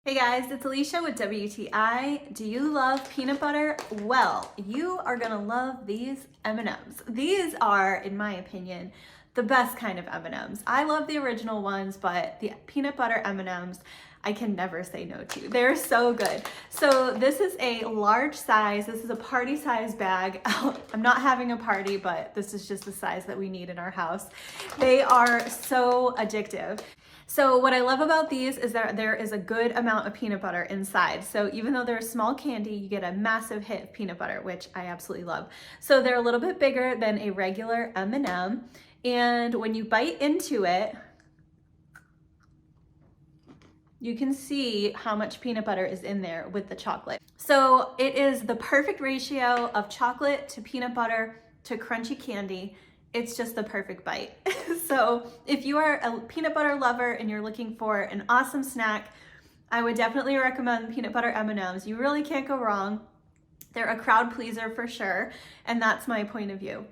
Hey guys, it's Alicia with WTI. Do you love peanut butter? Well, you are gonna love these M&Ms. These are, in my opinion, the best kind of M&Ms. I love the original ones, but the peanut butter M&Ms, I can never say no to. They're so good. So this is a large size. This is a party size bag. I'm not having a party, but this is just the size that we need in our house. They are so addictive. So what I love about these is that there is a good amount of peanut butter inside. So even though they're a small candy, you get a massive hit of peanut butter, which I absolutely love. So they're a little bit bigger than a regular M&M. And when you bite into it, you can see how much peanut butter is in there with the chocolate. So it is the perfect ratio of chocolate to peanut butter to crunchy candy. It's just the perfect bite. So if you are a peanut butter lover and you're looking for an awesome snack, I would definitely recommend peanut butter M&Ms. You really can't go wrong. They're a crowd pleaser for sure, and that's my point of view.